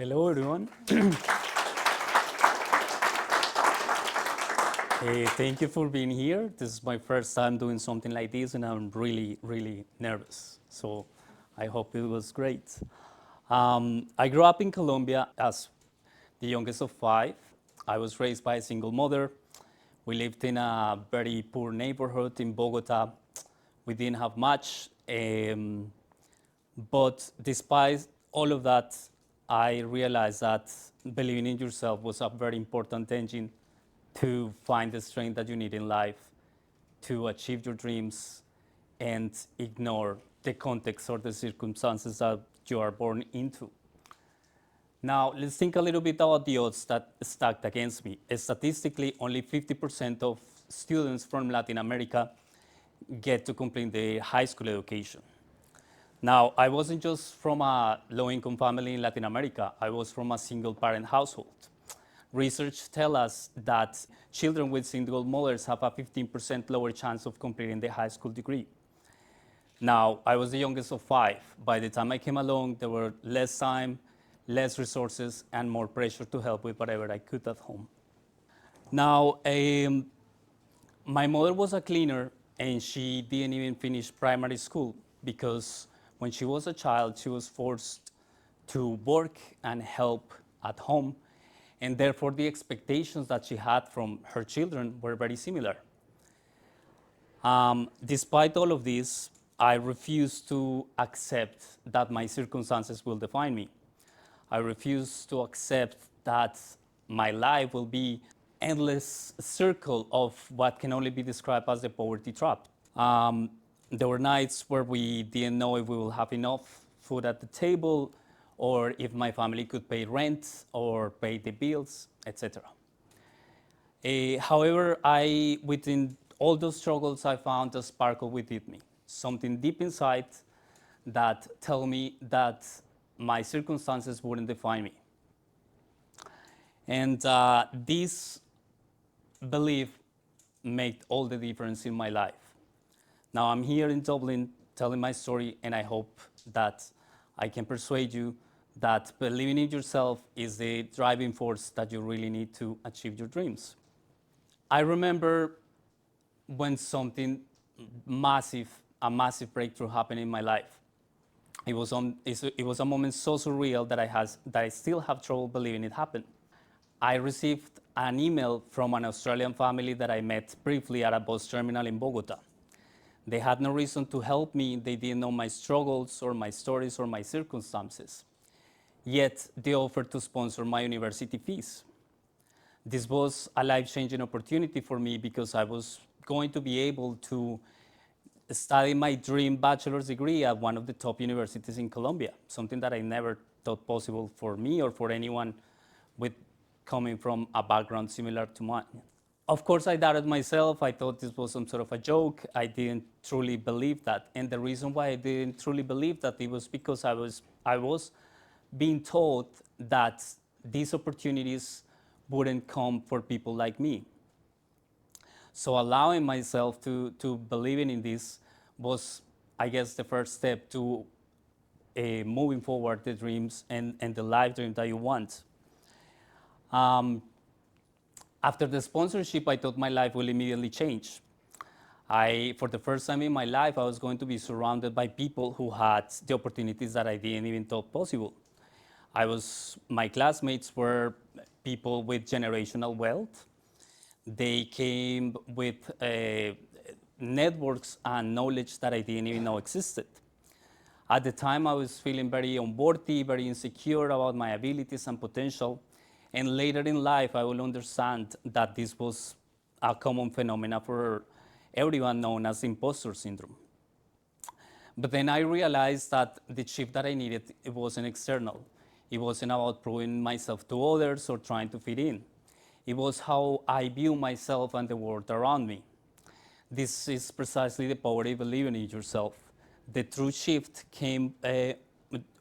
Hello, everyone. Thank you for being here. This is my first time doing something like this, and I'm really, really nervous. So I hope it was great. I grew up in Colombia as the youngest of five. I was raised by a single mother. We lived in a very poor neighborhood in Bogota. We didn't have much. But despite all of that, I realized that believing in yourself was a very important engine to find the strength that you need in life to achieve your dreams and ignore the context or the circumstances that you are born into. Now, let's think a little bit about the odds that stacked against me. Statistically, only 50% of students from Latin America get to complete their high school education. Now, I wasn't just from a low-income family in Latin America. I was from a single-parent household. Research tells us that children with single mothers have a 15% lower chance of completing the high school degree. Now, I was the youngest of five. By the time I came along, there were less time, less resources, and more pressure to help with whatever I could at home. Now, my mother was a cleaner, and she didn't even finish primary school because when she was a child, she was forced to work and help at home, and therefore the expectations that she had from her children were very similar. Despite all of this, I refused to accept that my circumstances will define me. I refuse to accept that my life will be endless circle of what can only be described as the poverty trap. There were nights where we didn't know if we will have enough food at the table or if my family could pay rent or pay the bills, etc. However, within all those struggles, I found a sparkle within me, something deep inside that told me that my circumstances wouldn't define me. And this belief made all the difference in my life. Now I'm here in Dublin telling my story, and I hope that I can persuade you that believing in yourself is the driving force that you really need to achieve your dreams. I remember when something massive, a massive breakthrough happened in my life. It was a moment so surreal that I still have trouble believing it happened. I received an email from an Australian family that I met briefly at a bus terminal in Bogota. They had no reason to help me. They didn't know my struggles or my stories or my circumstances. Yet they offered to sponsor my university fees. This was a life-changing opportunity for me because I was going to be able to study my dream bachelor's degree at one of the top universities in Colombia, something that I never thought possible for me or for anyone with coming from a background similar to mine. Of course, I doubted myself. I thought this was some sort of a joke. I didn't truly believe that. And the reason why I didn't truly believe that it was because I was being told that these opportunities wouldn't come for people like me. So allowing myself to believing in this was, I guess, the first step to moving forward the dreams and the life dream that you want. After the sponsorship, I thought my life will immediately change. For the first time in my life, I was going to be surrounded by people who had the opportunities that I didn't even thought possible. My classmates were people with generational wealth. They came with networks and knowledge that I didn't even know existed. At the time, I was feeling very unworthy, very insecure about my abilities and potential. And later in life, I will understand that this was a common phenomenon for everyone known as imposter syndrome. But then I realized that the shift that I needed, it wasn't external. It wasn't about proving myself to others or trying to fit in. It was how I view myself and the world around me. This is precisely the power of believing in yourself. The true shift came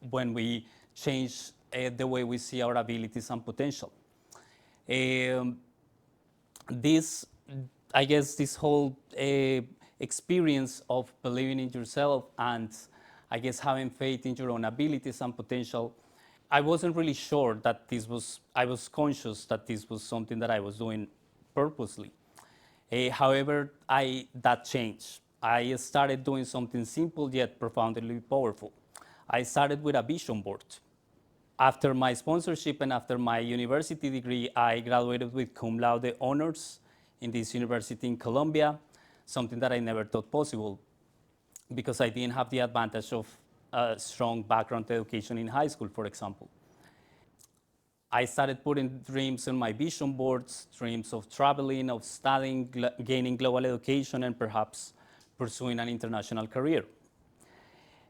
when we changed the way we see our abilities and potential. This whole experience of believing in yourself and I guess having faith in your own abilities and potential I wasn't really sure that I was conscious that this was something that I was doing purposely. However, that changed. I started doing something simple yet profoundly powerful. I started with a vision board. After my sponsorship and after my university degree, I graduated with cum laude honors in this university in Colombia, something that I never thought possible because I didn't have the advantage of a strong background education in high school, for example. I started putting dreams on my vision boards, dreams of traveling, of studying, gaining global education, and perhaps pursuing an international career.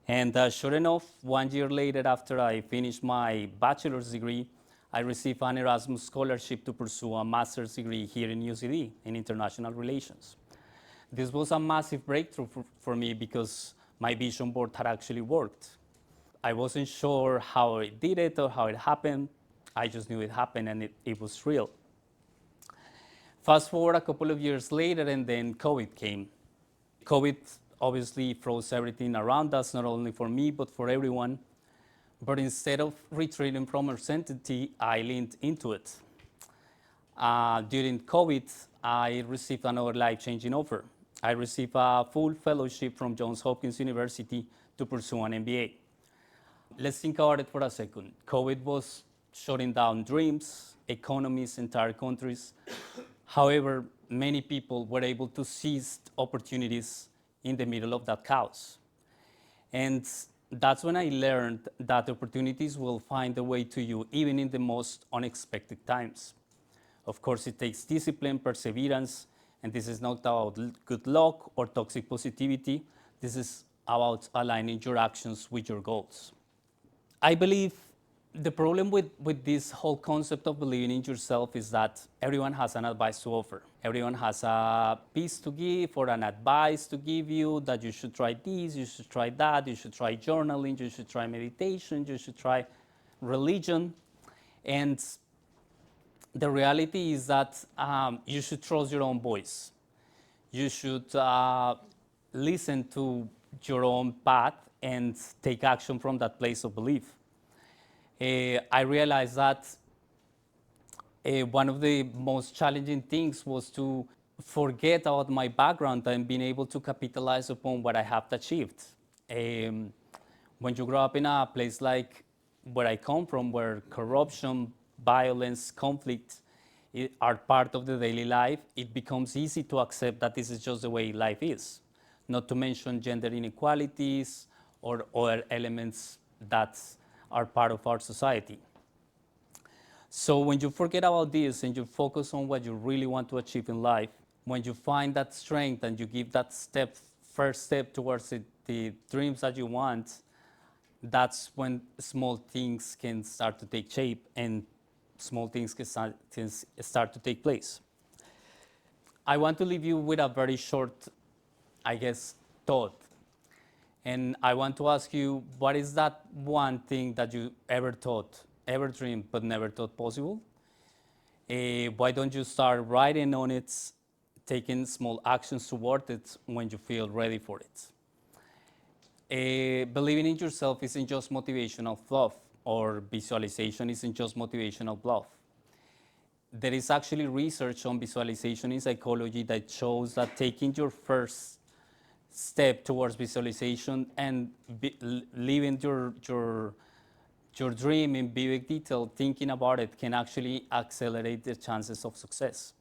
And sure enough, 1 year later, after I finished my bachelor's degree, I received an Erasmus scholarship to pursue a master's degree here in UCD in international relations. This was a massive breakthrough for me because my vision board had actually worked. I wasn't sure how it did it or how it happened. I just knew it happened and it was real. Fast forward a couple of years later, and then COVID came. COVID obviously froze everything around us, not only for me, but for everyone. But instead of retreating from uncertainty, I leaned into it. During COVID, I received another life-changing offer. I received a full fellowship from Johns Hopkins University to pursue an MBA. Let's think about it for a second. COVID was shutting down dreams, economies, entire countries. However, many people were able to seize opportunities in the middle of that chaos. And that's when I learned that opportunities will find a way to you even in the most unexpected times. Of course, it takes discipline, perseverance, and this is not about good luck or toxic positivity. This is about aligning your actions with your goals. I believe the problem with this whole concept of believing in yourself is that everyone has an advice to offer. Everyone has a piece to give or an advice to give you that you should try this, you should try that, you should try journaling, you should try meditation, you should try religion. And the reality is that you should trust your own voice. You should listen to your own path and take action from that place of belief. I realized that one of the most challenging things was to forget about my background and being able to capitalize upon what I have achieved. When you grow up in a place like where I come from, where corruption, violence, conflict are part of the daily life, it becomes easy to accept that this is just the way life is. Not to mention gender inequalities or other elements that are part of our society. So when you forget about this and you focus on what you really want to achieve in life, when you find that strength and you give that first step towards the dreams that you want, that's when small things can start to take shape and small things can start to take place. I want to leave you with a very short, thought. And I want to ask you, what is that one thing that you ever thought, ever dreamed, but never thought possible? Why don't you start writing on it, taking small actions toward it when you feel ready for it? Believing in yourself isn't just motivational fluff, or visualization isn't just motivational bluff. There is actually research on visualization in psychology that shows that taking your first step towards visualization and living your dream in vivid detail, thinking about it, can actually accelerate the chances of success.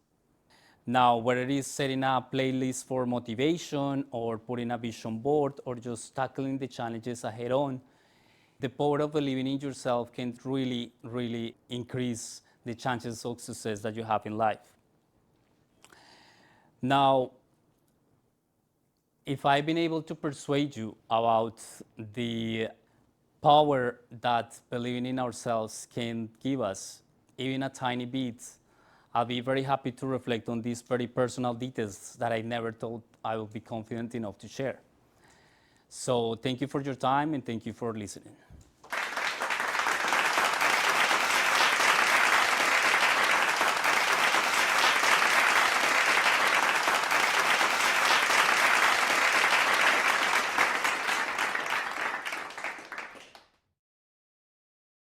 Now, whether it is setting a playlist for motivation or putting a vision board or just tackling the challenges ahead on, the power of believing in yourself can really, really increase the chances of success that you have in life. Now, if I've been able to persuade you about the power that believing in ourselves can give us, even a tiny bit, I'll be very happy to reflect on these very personal details that I never thought I would be confident enough to share. So thank you for your time and thank you for listening.